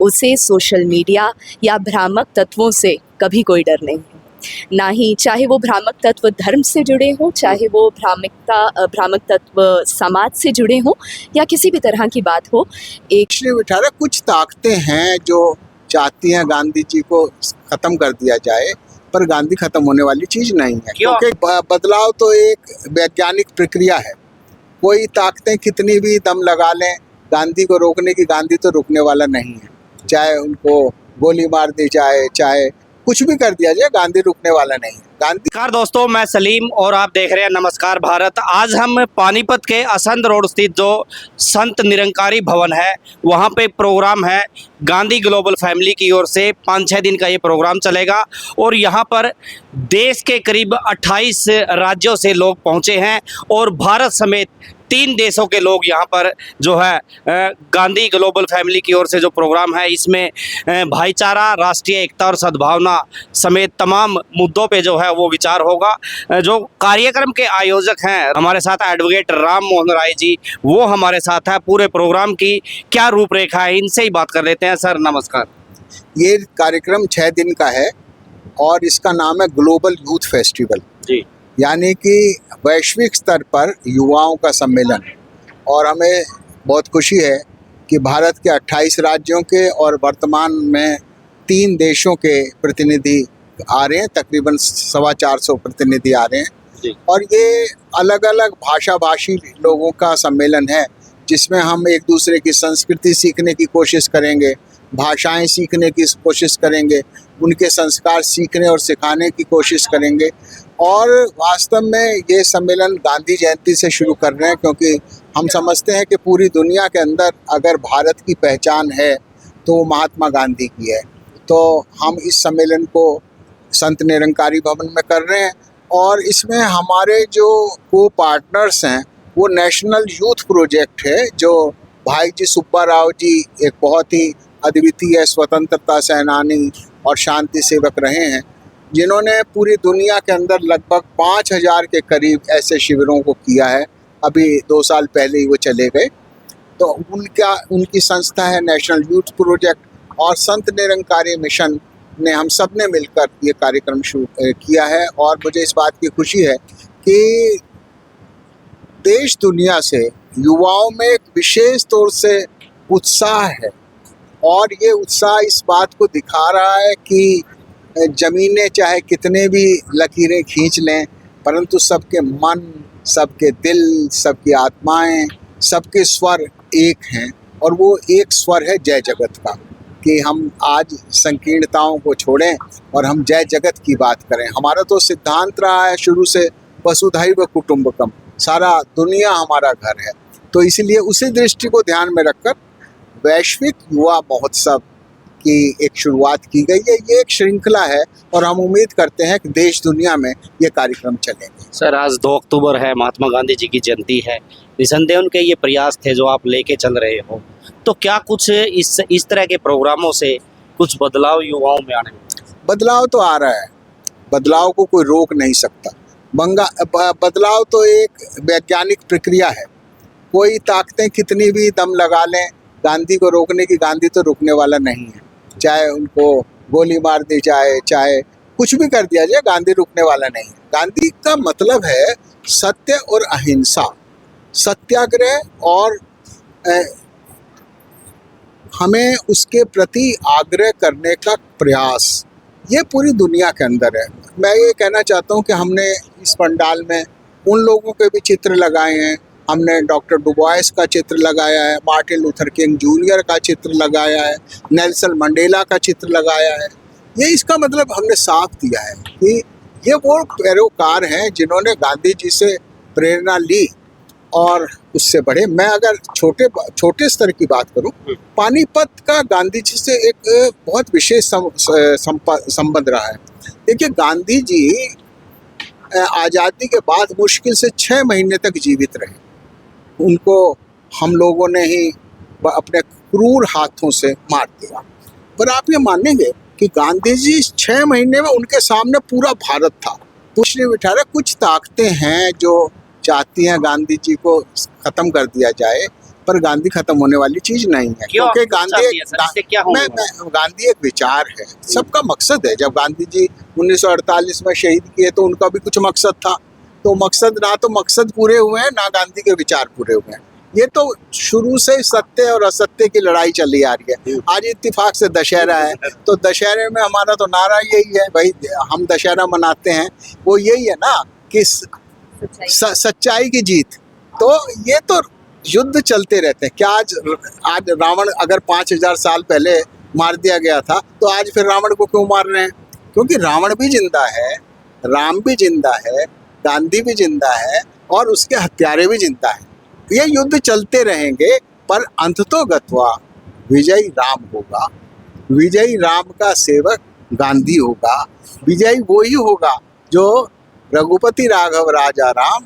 उसे social media या भ्रामक तत्वों से कभी कोई डर नहीं है। ना ही चाहे वो भ्रामक तत्व धर्म से जुड़े हों, चाहे वो भ्रामक तत्व समाज से जुड़े हों या किसी भी तरह की बात हो। श्री विठारा कुछ ताकतें हैं जो चाहती हैं गांधी जी को खत्म कर दिया जाए, पर गांधी खत्म होने वाली चीज नहीं है, क्योंकि बदलाव तो एक वैज्ञानिक प्रक्रिया है। कोई ताकतें कितनी भी दम लगा लें गांधी को रोकने की, गांधी तो रुकने वाला नहीं है। चाहे उनको गोली मार दी जाए, चाहे कुछ भी कर दिया जाए, गांधी रुकने वाला नहीं है। नमस्कार दोस्तों, मैं सलीम और आप देख रहे हैं नमस्कार भारत। आज हम पानीपत के असंध रोड स्थित जो संत निरंकारी भवन है वहाँ पे प्रोग्राम है गांधी ग्लोबल फैमिली की ओर से। 5-6 दिन का ये प्रोग्राम चलेगा और यहाँ पर देश के करीब 28 राज्यों से लोग पहुँचे हैं और भारत समेत 3 देशों के लोग यहाँ पर जो है गांधी ग्लोबल फैमिली की ओर से जो प्रोग्राम है इसमें भाईचारा, राष्ट्रीय एकता और सद्भावना समेत तमाम मुद्दों पे जो है वो विचार होगा। जो कार्यक्रम के आयोजक हैं हमारे साथ एडवोकेट राम मोहन राय जी, वो हमारे साथ है। पूरे प्रोग्राम की क्या रूपरेखा है इनसे ही बात कर लेते हैं। सर नमस्कार। ये कार्यक्रम 6 दिन का है और इसका नाम है ग्लोबल यूथ फेस्टिवल जी, यानी कि वैश्विक स्तर पर युवाओं का सम्मेलन। और हमें बहुत खुशी है कि भारत के 28 राज्यों के और वर्तमान में 3 देशों के प्रतिनिधि आ रहे हैं, तकरीबन 450 प्रतिनिधि आ रहे हैं। और ये अलग अलग भाषी लोगों का सम्मेलन है जिसमें हम एक दूसरे की संस्कृति सीखने की कोशिश करेंगे, भाषाएं सीखने की कोशिश करेंगे, उनके संस्कार सीखने और सिखाने की कोशिश करेंगे। और वास्तव में ये सम्मेलन गांधी जयंती से शुरू कर रहे हैं, क्योंकि हम समझते हैं कि पूरी दुनिया के अंदर अगर भारत की पहचान है तो वो महात्मा गांधी की है। तो हम इस सम्मेलन को संत निरंकारी भवन में कर रहे हैं और इसमें हमारे जो को पार्टनर्स हैं वो नेशनल यूथ प्रोजेक्ट है, जो भाई जी सुब्बा राव जी एक बहुत ही अद्वितीय स्वतंत्रता सेनानी और शांति सेवक रहे हैं, जिन्होंने पूरी दुनिया के अंदर लगभग 5000 के करीब ऐसे शिविरों को किया है। अभी 2 साल पहले ही वो चले गए। तो उनकी संस्था है नेशनल यूथ प्रोजेक्ट और संत निरंकारी मिशन ने हम सब ने मिलकर ये कार्यक्रम शुरू किया है। और मुझे इस बात की खुशी है कि देश दुनिया से युवाओं में एक विशेष तौर से उत्साह है और ये उत्साह इस बात को दिखा रहा है कि जमीनें चाहे कितने भी लकीरें खींच लें, परंतु सबके मन, सबके दिल, सबकी आत्माएं, सबके स्वर एक हैं। और वो एक स्वर है जय जगत का, कि हम आज संकीर्णताओं को छोड़ें और हम जय जगत की बात करें। हमारा तो सिद्धांत रहा है शुरू से वसुधैव कुटुंबकम, सारा दुनिया हमारा घर है। तो इसलिए उसी दृष्टि को ध्यान में रखकर वैश्विक युवा महोत्सव की एक शुरुआत की गई है। ये एक श्रृंखला है और हम उम्मीद करते हैं कि देश दुनिया में ये कार्यक्रम चलेंगे। सर आज 2 अक्टूबर है, महात्मा गांधी जी की जयंती है। निसंदेह उनके ये प्रयास थे जो आप लेके चल रहे हो, तो क्या कुछ इस तरह के प्रोग्रामों से कुछ बदलाव युवाओं में आने? बदलाव तो आ रहा है, बदलाव को कोई रोक नहीं सकता। बदलाव तो एक वैज्ञानिक प्रक्रिया है। कोई ताकतें कितनी भी दम लगा लें गांधी को रोकने की, गांधी तो रुकने वाला नहीं है। चाहे उनको गोली मार दी जाए, चाहे कुछ भी कर दिया जाए, गांधी रुकने वाला नहीं है। गांधी का मतलब है सत्य और अहिंसा, सत्याग्रह और हमें उसके प्रति आग्रह करने का प्रयास, ये पूरी दुनिया के अंदर है। मैं ये कहना चाहता हूँ कि हमने इस पंडाल में उन लोगों के भी चित्र लगाए हैं। हमने डॉक्टर डुबोइस का चित्र लगाया है, मार्टिन लूथर किंग जूनियर का चित्र लगाया है, नेल्सन मंडेला का चित्र लगाया है। ये इसका मतलब हमने साफ दिया है कि ये वो पैरोकार हैं जिन्होंने गांधी जी से प्रेरणा ली और उससे बढ़े। मैं अगर छोटे स्तर की बात करूं, पानीपत का गांधी जी से एक बहुत विशेष संबंध रहा है। देखिए, गांधी जी आज़ादी के बाद मुश्किल से 6 महीने तक जीवित रहे। उनको हम लोगों ने ही अपने क्रूर हाथों से मार दिया। पर आप ये मानेंगे कि गांधी जी 6 महीने में उनके सामने पूरा भारत था। कुछ नहीं बिठा रहे। कुछ ताकतें हैं जो चाहती हैं गांधी जी को खत्म कर दिया जाए, पर गांधी खत्म होने वाली चीज नहीं है। क्यों क्योंकि आप गांधी चाहती हैं सर, इससे क्या होगा? गांधी एक विचार है, सबका मकसद है। जब गांधी जी 1948 में शहीद किए तो उनका भी कुछ मकसद था, तो मकसद पूरे हुए हैं, ना गांधी के विचार पूरे हुए हैं। ये तो शुरू से ही सत्य और असत्य की लड़ाई चली आ रही है। आज इत्तेफाक से दशहरा है, तो दशहरे में हमारा तो नारा यही है भाई, हम दशहरा मनाते हैं, वो यही है ना कि सच्चाई की जीत। तो ये तो युद्ध चलते रहते हैं। क्या आज रावण अगर 5000 साल पहले मार दिया गया था, तो आज फिर रावण को क्यों मार रहे हैं? क्योंकि रावण भी जिंदा है, राम भी जिंदा है, गांधी भी जिंदा है और उसके हत्यारे भी जिंदा है। ये युद्ध चलते रहेंगे, पर अंततोगत्वा विजयी राम होगा। विजयी राम का सेवक गांधी होगा। विजयी वही होगा जो रघुपति राघव राजा राम,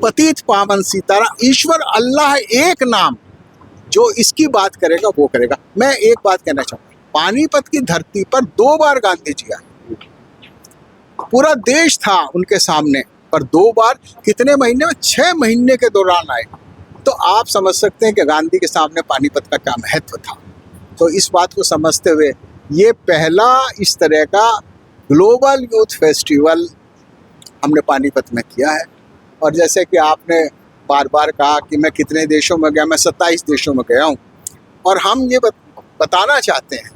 पतित पावन सीताराम, ईश्वर अल्लाह एक नाम, जो इसकी बात करेगा वो करेगा। मैं एक बात कहना चाहूँगा, पानीपत की धरती पर 2 बार गांधी जी आए, पूरा देश था उनके सामने, पर 2 बार कितने महीने में? 6 महीने के दौरान आए। तो आप समझ सकते हैं कि गांधी के सामने पानीपत का क्या महत्व था। तो इस बात को समझते हुए ये पहला इस तरह का ग्लोबल यूथ फेस्टिवल हमने पानीपत में किया है। और जैसे कि आपने बार बार कहा कि मैं कितने देशों में गया, मैं 27 देशों में गया हूँ। और हम ये बताना चाहते हैं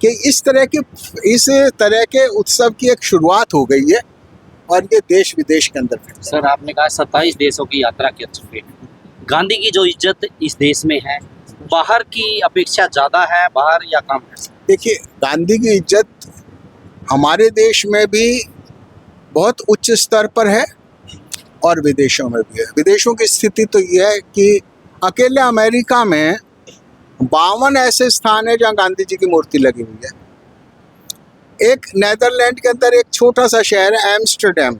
कि इस तरह के उत्सव की एक शुरुआत हो गई है और ये देश विदेश के अंदर फैला। सर आपने कहा 27 देशों की यात्रा की चुके हैं। गांधी की जो इज्जत इस देश में है, बाहर की अपेक्षा ज़्यादा है बाहर या कम है? देखिए, गांधी की इज्जत हमारे देश में भी बहुत उच्च स्तर पर है और विदेशों में भी है। विदेशों की स्थिति तो यह है कि अकेले अमेरिका में 52 ऐसे स्थान है जहाँ गांधी जी की मूर्ति लगी हुई है। एक नीदरलैंड के अंदर एक छोटा सा शहर है एम्स्टर्डम,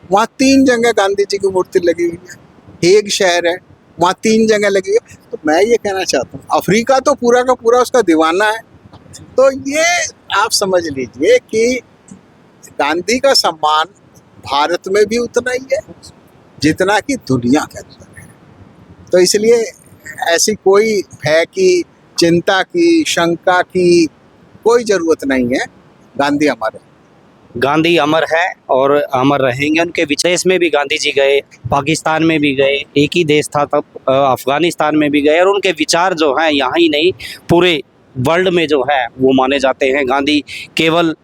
वहाँ 3 जगह गांधी जी की मूर्ति लगी हुई है। हेग शहर है, वहाँ 3 जगह लगी है। तो मैं ये कहना चाहता हूँ, अफ्रीका तो पूरा का पूरा उसका दीवाना है। तो ये आप समझ लीजिए कि गांधी का सम्मान भारत में भी उतना ही है जितना कि दुनिया के अंदर है। तो इसलिए ऐसी कोई भय की, चिंता की, शंका की कोई ज़रूरत नहीं है। गांधी हमारे, गांधी अमर है और अमर रहेंगे। उनके विदेश में भी गांधी जी गए, पाकिस्तान में भी गए, एक ही देश था तब, अफगानिस्तान में भी गए। और उनके विचार जो हैं यहाँ ही नहीं पूरे वर्ल्ड में जो है वो माने जाते हैं। गांधी केवल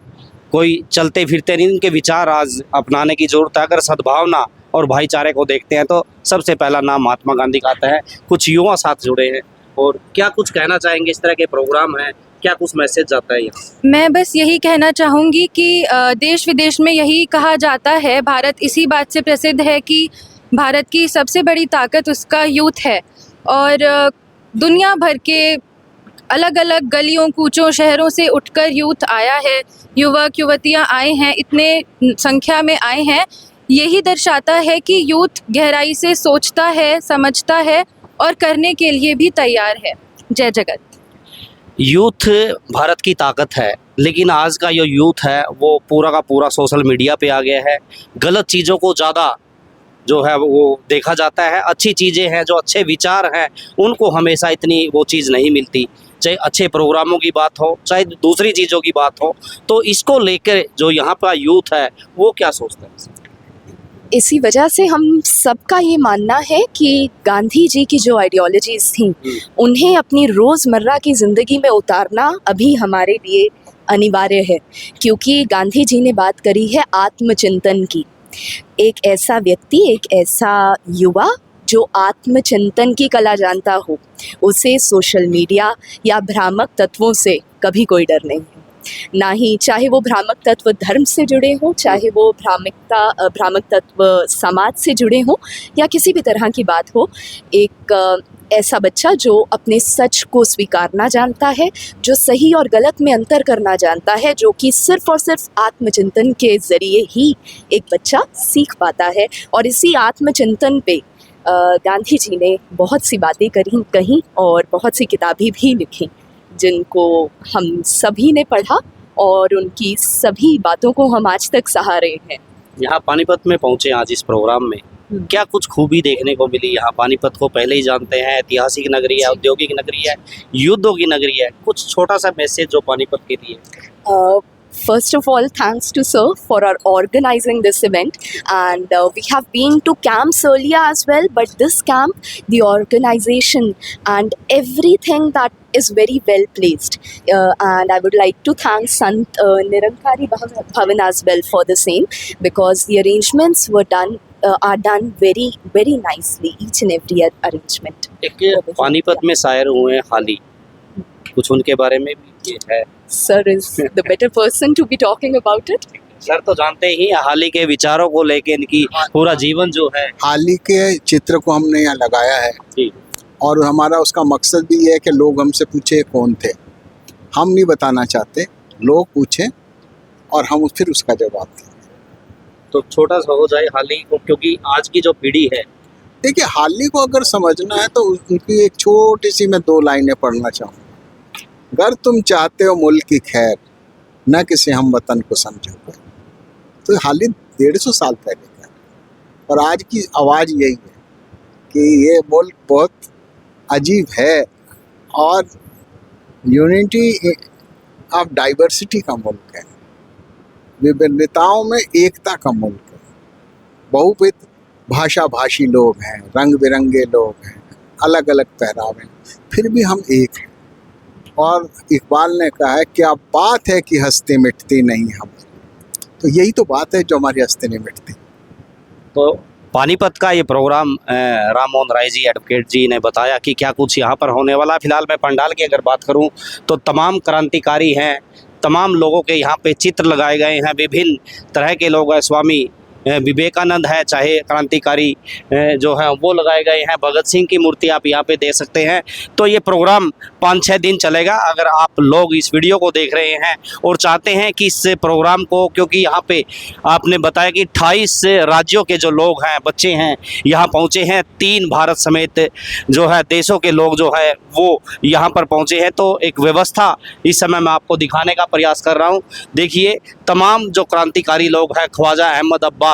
कोई चलते फिरते नहीं, उनके विचार आज अपनाने की ज़रूरत है। अगर सद्भावना और भाईचारे को देखते हैं तो सबसे पहला नाम महात्मा गांधी का आता है। कुछ युवा साथ जुड़े हैं और क्या कुछ कहना चाहेंगे? इस तरह के प्रोग्राम हैं, क्या कुछ मैसेज जाता है यहाँ? मैं बस यही कहना चाहूँगी कि देश विदेश में यही कहा जाता है, भारत इसी बात से प्रसिद्ध है कि भारत की सबसे बड़ी ताकत उसका यूथ है। और दुनिया भर के अलग अलग गलियों, कूचों, शहरों से उठकर यूथ आया है, युवक युवतियाँ आए हैं, इतने संख्या में आए हैं। यही दर्शाता है कि यूथ गहराई से सोचता है, समझता है और करने के लिए भी तैयार है। जय जगत। यूथ भारत की ताकत है, लेकिन आज का जो यूथ है वो पूरा का पूरा सोशल मीडिया पे आ गया है। गलत चीज़ों को ज़्यादा जो है वो देखा जाता है। अच्छी चीज़ें हैं, जो अच्छे विचार हैं, उनको हमेशा इतनी वो चीज़ नहीं मिलती। चाहे अच्छे प्रोग्रामों की बात हो, चाहे दूसरी चीज़ों की बात हो, तो इसको लेकर जो यहाँ का यूथ है वो क्या सोचता है? इसी वजह से हम सबका ये मानना है कि गांधी जी की जो आइडियोलॉजीज़ थी उन्हें अपनी रोज़मर्रा की ज़िंदगी में उतारना अभी हमारे लिए अनिवार्य है। क्योंकि गांधी जी ने बात करी है आत्मचिंतन की। एक ऐसा व्यक्ति, एक ऐसा युवा जो आत्मचिंतन की कला जानता हो, उसे सोशल मीडिया या भ्रामक तत्वों से कभी कोई डर नहीं है। ना ही चाहे वो भ्रामक तत्व धर्म से जुड़े हों, चाहे वो भ्रामक तत्व समाज से जुड़े हों या किसी भी तरह की बात हो। एक ऐसा बच्चा जो अपने सच को स्वीकारना जानता है, जो सही और गलत में अंतर करना जानता है, जो कि सिर्फ़ और सिर्फ आत्मचिंतन के ज़रिए ही एक बच्चा सीख पाता है। और इसी आत्मचिंतन पे गांधी जी ने बहुत सी बातें कहीं और बहुत सी किताबें भी लिखी, जिनको हम सभी ने पढ़ा और उनकी सभी बातों को हम आज तक सहारे हैं। यहाँ पानीपत में पहुँचे आज इस प्रोग्राम में, क्या कुछ खूबी देखने को मिली यहाँ? पानीपत को पहले ही जानते हैं, ऐतिहासिक नगरी है, औद्योगिक नगरी है, युद्धों की नगरी है। कुछ छोटा सा मैसेज जो पानीपत के लिए। First of all, thanks to sir for our organizing this event, and we have been to camps earlier as well, but this camp, the organization and everything that is very well placed, and I would like to thank Sant Nirankari Bhavan as well for the same, because the arrangements are done very very nicely, each and every arrangement. एक पानीपत में शायर हुए हैं हाली, कुछ उनके बारे में भी ये है। Sir is the better person to be talking about it. Sir तो जानते ही हैं हाली के विचारों को लेके इनकी पूरा जीवन जो है। हाली के चित्र को हमने यहाँ लगाया है जी। और हमारा उसका मकसद भी ये है कि लोग हमसे पूछे कौन थे। हम नहीं बताना चाहते, लोग पूछें और हम फिर उसका जवाब दें। तो छोटा सा हो जाए हाली को, क्योंकि आज की जो पीढ़ी है। देखिए, हाली को अगर समझना है तो उनकी एक छोटी सी मैं 2 लाइनें पढ़ना चाहूँगा। अगर तुम चाहते हो मुल्क की खैर, न किसी हम वतन को समझोगे। तो हाली 150 साल पहले का, और आज की आवाज़ यही है कि ये मुल्क बहुत अजीब है और यूनिटी ऑफ डाइवर्सिटी का मुल्क है, विभिन्नताओं में एकता का मुल्क है। बहुविध भाषा भाषी लोग हैं, रंग बिरंगे लोग हैं, अलग अलग पहरावे, फिर भी हम एक हैं। और इकबाल ने कहा है क्या बात है कि हस्ती मिटती नहीं हमारी। तो यही तो बात है जो हमारी हस्ती नहीं मिटती। तो पानीपत का ये प्रोग्राम राम मोहन राय जी एडवोकेट जी ने बताया कि क्या कुछ यहाँ पर होने वाला। फिलहाल मैं पंडाल की अगर बात करूँ तो तमाम क्रांतिकारी हैं, तमाम लोगों के यहाँ पे चित्र लगाए गए हैं, विभिन्न तरह के लोग हैं। स्वामी विवेकानंद है, चाहे क्रांतिकारी जो हैं वो लगाए गए हैं, भगत सिंह की मूर्ति आप यहाँ पे देख सकते हैं। तो ये प्रोग्राम 5-6 दिन चलेगा। अगर आप लोग इस वीडियो को देख रहे हैं और चाहते हैं कि इस प्रोग्राम को, क्योंकि यहाँ पे आपने बताया कि 28 राज्यों के जो लोग हैं, बच्चे हैं, यहाँ पहुँचे हैं, 3 भारत समेत जो है देशों के लोग जो है वो यहाँ पर पहुँचे हैं। तो एक व्यवस्था इस समय मैं आपको दिखाने का प्रयास कर रहा हूँ। देखिए, तमाम जो क्रांतिकारी लोग हैं, ख्वाजा अहमद अब्बास,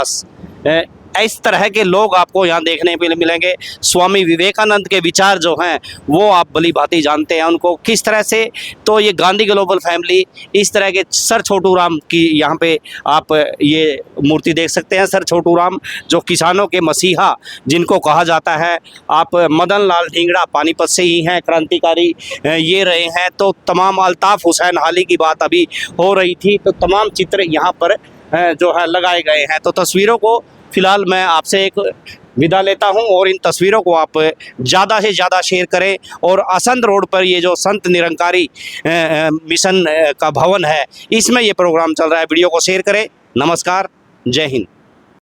इस तरह के लोग आपको यहाँ देखने को मिलेंगे। स्वामी विवेकानंद के विचार जो हैं वो आप भली भांति जानते हैं उनको किस तरह से। तो ये गांधी ग्लोबल फैमिली, इस तरह के सर छोटू राम की यहाँ पे आप ये मूर्ति देख सकते हैं। सर छोटू राम जो किसानों के मसीहा जिनको कहा जाता है। आप मदन लाल ढींगड़ा पानीपत से ही हैं, क्रांतिकारी ये रहे हैं। तो तमाम अल्ताफ़ हुसैन हाली की बात अभी हो रही थी। तो तमाम चित्र यहाँ पर जो है लगाए गए हैं। तो तस्वीरों को फिलहाल मैं आपसे एक विदा लेता हूं और इन तस्वीरों को आप ज़्यादा से ज़्यादा शेयर करें। और असंध रोड पर ये जो संत निरंकारी मिशन का भवन है, इसमें ये प्रोग्राम चल रहा है। वीडियो को शेयर करें। नमस्कार, जय हिंद।